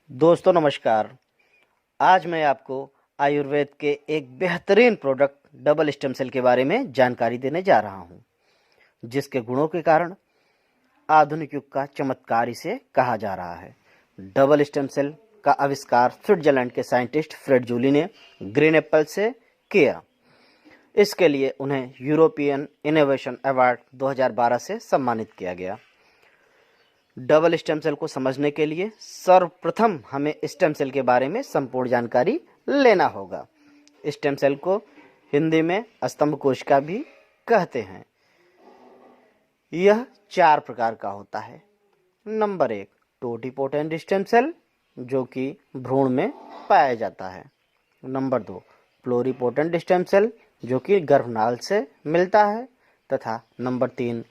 दोस्तों नमस्कार। आज मैं आपको आयुर्वेद के एक बेहतरीन प्रोडक्ट डबल स्टेम सेल के बारे में जानकारी देने जा रहा हूं, जिसके गुणों के कारण आधुनिक युग का चमत्कार इसे कहा जा रहा है। डबल स्टेम सेल का आविष्कार स्विट्जरलैंड के साइंटिस्ट फ्रेड जूली ने ग्रीन एप्पल से किया। इसके लिए उन्हें यूरोपियन इनोवेशन अवार्ड 2012 से सम्मानित किया गया। डबल स्टेम सेल को समझने के लिए सर्वप्रथम हमें स्टेम सेल के बारे में संपूर्ण जानकारी लेना होगा। स्टेम सेल को हिंदी में स्तंभ कोशिका भी कहते हैं। यह 4 प्रकार का होता है। नंबर 1, टोटिपोटेंट स्टेम सेल, जो कि भ्रूण में पाया जाता है। नंबर 2, प्लोरिपोटेंट स्टेम सेल, जो कि गर्भनाल से मिलता है। तथा नंबर 3,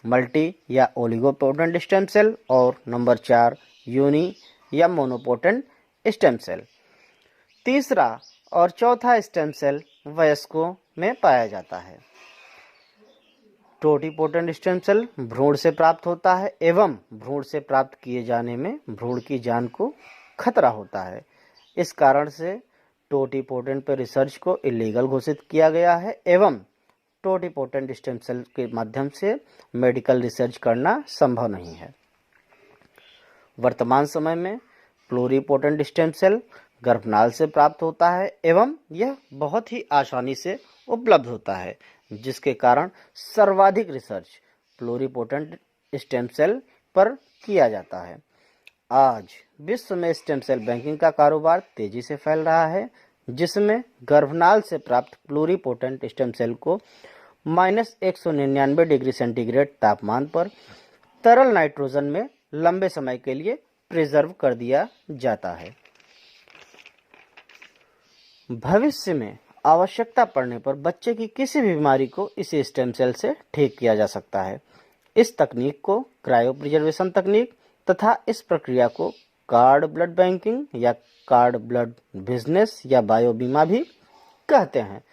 मल्टी या ओलिगोपोटेंट स्टेम सेल। और नंबर 4, यूनी या मोनोपोटेंट स्टेम सेल। तीसरा और चौथा स्टेम सेल वयस्कों में पाया जाता है। टोटिपोटेंट स्टेम सेल भ्रूण से प्राप्त होता है एवं भ्रूण से प्राप्त किए जाने में भ्रूण की जान को खतरा होता है। इस कारण से टोटिपोटेंट पर रिसर्च को इलीगल घोषित किया गया है एवं टोटिपोटेंट स्टेम सेल के माध्यम से मेडिकल रिसर्च करना संभव नहीं है। वर्तमान समय में प्लोरिपोटेंट स्टेम सेल गर्भनाल से प्राप्त होता है एवं यह बहुत ही आसानी से उपलब्ध होता है, जिसके कारण सर्वाधिक रिसर्च प्लोरिपोटेंट स्टेम सेल पर किया जाता है। आज विश्व में स्टेम सेल बैंकिंग का कारोबार तेजी से फैल रहा है, जिसमें गर्भनाल से प्राप्त प्लोरिपोटेंट स्टेम सेल को -199 डिग्री सेंटीग्रेड तापमान पर तरल नाइट्रोजन में लंबे समय के लिए प्रिजर्व कर दिया जाता है। भविष्य में आवश्यकता पड़ने पर बच्चे की किसी भी बीमारी को इस स्टेम सेल से ठीक किया जा सकता है। इस तकनीक को क्रायो प्रिजर्वेशन तकनीक तथा इस प्रक्रिया को कार्ड ब्लड बैंकिंग या कार्ड ब्लड बिजनेस या बायो बीमा भी कहते हैं।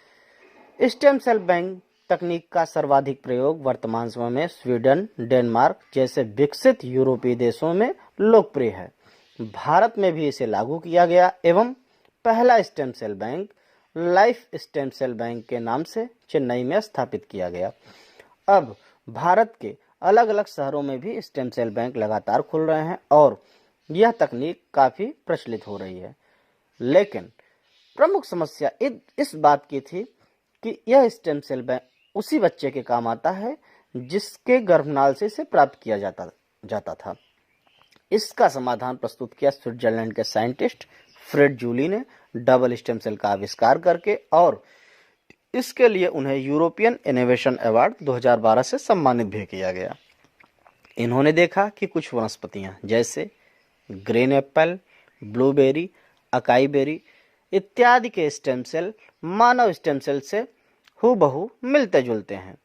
स्टेम सेल बैंक तकनीक का सर्वाधिक प्रयोग वर्तमान समय में स्वीडन, डेनमार्क जैसे विकसित यूरोपीय देशों में लोकप्रिय है। भारत में भी इसे लागू किया गया एवं पहला stem cell bank life stem cell bank के नाम से चेन्नई में स्थापित किया गया। अब भारत के अलग अलग शहरों में भी स्टेम सेल बैंक लगातार खुल रहे हैं और यह तकनीक काफ़ी प्रचलित हो रही है। लेकिन प्रमुख समस्या इस बात की थी कि यह स्टेम सेल बैंक उसी बच्चे के काम आता है जिसके गर्भनाल से इसे प्राप्त किया जाता था। इसका समाधान प्रस्तुत किया स्विट्जरलैंड के साइंटिस्ट फ्रेड जूली ने डबल स्टेम सेल का आविष्कार करके, और इसके लिए उन्हें यूरोपियन इनोवेशन अवार्ड 2012 से सम्मानित भी किया गया। इन्होंने देखा कि कुछ वनस्पतियां जैसे green apple, blueberry, acai berry इत्यादि के स्टेम सेल मानव स्टेम सेल से हूबहू मिलते जुलते हैं।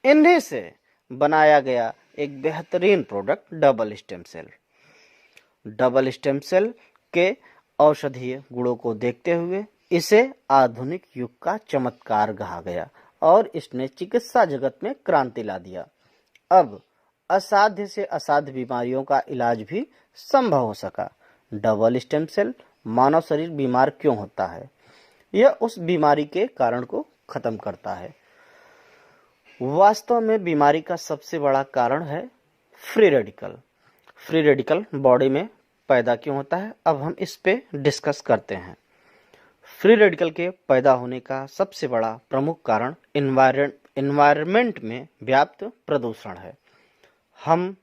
इन्हीं से बनाया गया एक बेहतरीन product double stem cell. Double stem cell के औषधीय गुणों को देखते हुए इसे आधुनिक युग का चमत्कार कहा गया और इसने चिकित्सा जगत में क्रांति ला दिया। अब असाध्य से असाध्य बीमारियों का इलाज भी संभव हो सका। डबल स्टेम सेल मानव शरीर बीमार क्यों होता है, यह उस बीमारी के कारण को खत्म करता है। वास्तव में बीमारी का सबसे बड़ा कारण है free radical. Free radical body में पैदा क्यों होता है, अब हम इस पे डिस्कस करते हैं। फ्री रेडिकल के पैदा होने का सबसे बड़ा प्रमुख कारण एनवायरनमेंट में व्याप्त प्रदूषण है। हम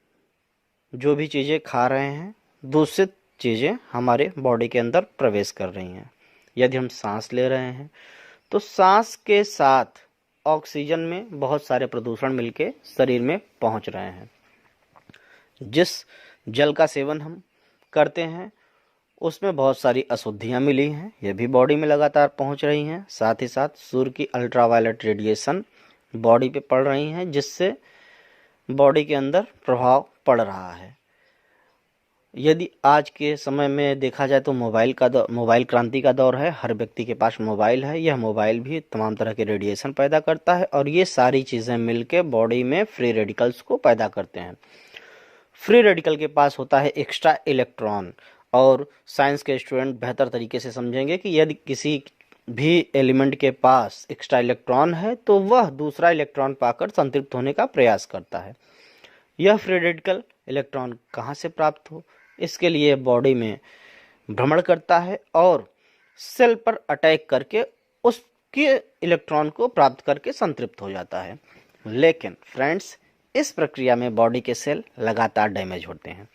जो भी चीज़ें खा रहे हैं, दूषित चीज़ें हमारे बॉडी के अंदर प्रवेश कर रही हैं। यदि हम सांस ले रहे हैं तो सांस के साथ ऑक्सीजन में बहुत सारे प्रदूषण मिलके शरीर में पहुंच रहे हैं। जिस जल का सेवन हम करते हैं उसमें बहुत सारी अशुद्धियां मिली हैं, यह भी बॉडी में लगातार पहुंच रही हैं। साथ ही साथ सूर्य की अल्ट्रावायलेट रेडिएशन बॉडी पे पड़ रही हैं, जिससे बॉडी के अंदर प्रभाव पड़ रहा है। यदि आज के समय में देखा जाए तो मोबाइल क्रांति का दौर है। हर व्यक्ति के पास मोबाइल है। यह मोबाइल भी तमाम तरह के रेडिएशन पैदा करता है और ये सारी चीज़ें मिलके बॉडी में फ्री रेडिकल्स को पैदा करते हैं। फ्री रेडिकल के पास होता है एक्स्ट्रा इलेक्ट्रॉन और साइंस के स्टूडेंट बेहतर तरीके से समझेंगे कि यदि किसी भी एलिमेंट के पास एक्स्ट्रा इलेक्ट्रॉन है तो वह दूसरा इलेक्ट्रॉन पाकर संतृप्त होने का प्रयास करता है। यह फ्री रेडिकल इलेक्ट्रॉन कहाँ से प्राप्त हो, इसके लिए बॉडी में भ्रमण करता है और सेल पर अटैक करके उसके इलेक्ट्रॉन को प्राप्त करके संतृप्त हो जाता है। लेकिन फ्रेंड्स, इस प्रक्रिया में बॉडी के सेल लगातार डैमेज होते हैं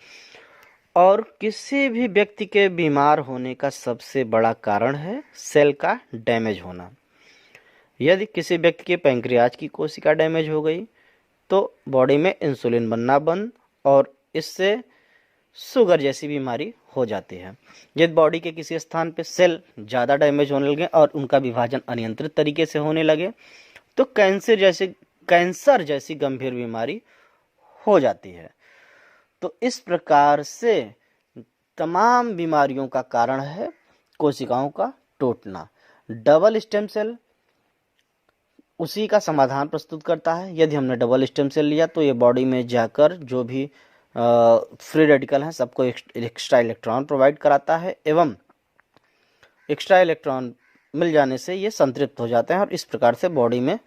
और किसी भी व्यक्ति के बीमार होने का सबसे बड़ा कारण है सेल का डैमेज होना। यदि किसी व्यक्ति के पैंक्रियाज की कोशिका डैमेज हो गई तो बॉडी में इंसुलिन बनना बंद और इससे शुगर जैसी बीमारी हो जाती है। यदि बॉडी के किसी स्थान पे सेल ज़्यादा डैमेज होने लगे और उनका विभाजन अनियंत्रित तरीके से होने लगे तो कैंसर जैसी गंभीर बीमारी हो जाती है। तो इस प्रकार से तमाम बीमारियों का कारण है कोशिकाओं का टूटना। डबल स्टेम सेल उसी का समाधान प्रस्तुत करता है। यदि हमने डबल स्टेम सेल लिया तो ये बॉडी में जाकर जो भी फ्री रेडिकल हैं सबको एक्स्ट्रा इलेक्ट्रॉन प्रोवाइड कराता है एवं एक्स्ट्रा इलेक्ट्रॉन मिल जाने से ये संतृप्त हो जाते हैं और इस प्रकार से बॉडी में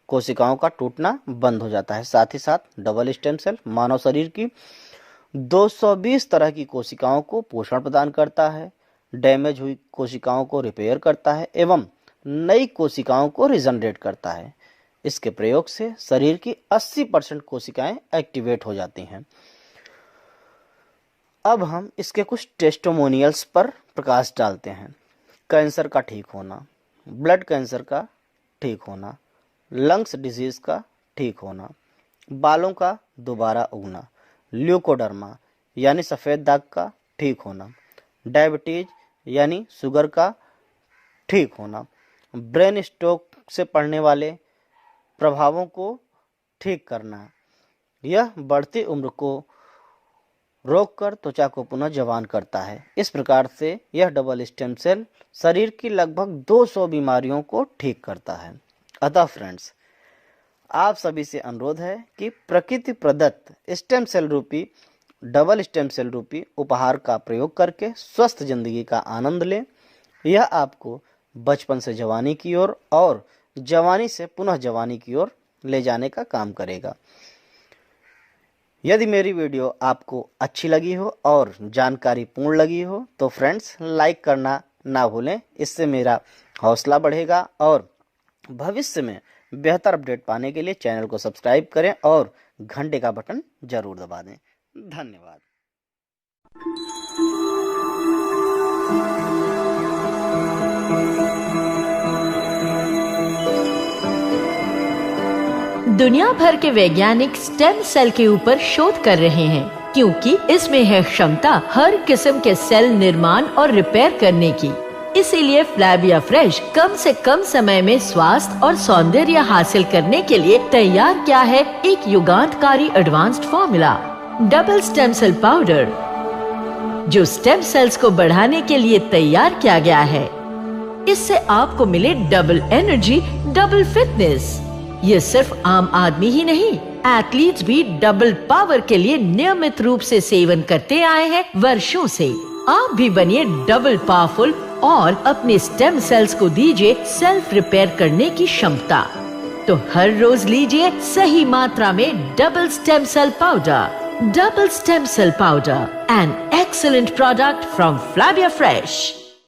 कोशिकाओं का टूटना बंद हो जाता है। साथ ही साथ डबल स्टेम सेल मानव शरीर की 220 तरह की कोशिकाओं को पोषण प्रदान करता है, डैमेज हुई कोशिकाओं को रिपेयर करता है एवं नई कोशिकाओं को रिजनरेट करता है। इसके प्रयोग से शरीर की 80% कोशिकाएं एक्टिवेट हो जाती हैं। अब हम इसके कुछ टेस्टिमोनियल्स पर प्रकाश डालते हैं। कैंसर का ठीक होना, ब्लड कैंसर का ठीक होना, लंग्स डिजीज का ठीक होना, बालों का दोबारा उगना, ल्यूकोडर्मा यानी सफ़ेद दाग का ठीक होना, डायबिटीज यानी शुगर का ठीक होना, ब्रेन स्ट्रोक से पड़ने वाले प्रभावों को ठीक करना, यह बढ़ती उम्र को रोककर त्वचा को पुनः जवान करता है। इस प्रकार से यह डबल स्टेम सेल शरीर की लगभग 200 बीमारियों को ठीक करता है। अतः फ्रेंड्स, आप सभी से अनुरोध है कि प्रकृति प्रदत्त स्टेम सेल रूपी डबल स्टेम सेल रूपी उपहार का प्रयोग करके स्वस्थ जिंदगी का आनंद लें। यह आपको बचपन से जवानी की ओर और जवानी से पुनः जवानी की ओर ले जाने का काम करेगा। यदि मेरी वीडियो आपको अच्छी लगी हो और जानकारी पूर्ण लगी हो तो फ्रेंड्स लाइक करना ना भूलें। इससे मेरा हौसला बढ़ेगा और भविष्य में बेहतर अपडेट पाने के लिए चैनल को सब्सक्राइब करें और घंटे का बटन जरूर दबा दें। धन्यवाद। दुनिया भर के वैज्ञानिक स्टेम सेल के ऊपर शोध कर रहे हैं क्योंकि इसमें है क्षमता हर किस्म के सेल निर्माण और रिपेयर करने की। इसीलिए फ्लैविया फ्रेश कम से कम समय में स्वास्थ्य और सौंदर्य हासिल करने के लिए तैयार किया है एक युगांतकारी advanced formula double stem cell powder, जो स्टेम सेल्स को बढ़ाने के लिए तैयार किया गया है। इससे आपको मिले डबल एनर्जी, डबल फिटनेस। ये सिर्फ आम आदमी ही नहीं, एथलीट्स भी डबल पावर के लिए नियमित रूप से सेवन करते आए हैं वर्षों से। आप भी बनिए डबल पावरफुल और अपने स्टेम सेल्स को दीजिए सेल्फ रिपेयर करने की क्षमता। तो हर रोज लीजिए सही मात्रा में double stem cell powder. Double stem cell powder, an excellent product from Flavia Fresh.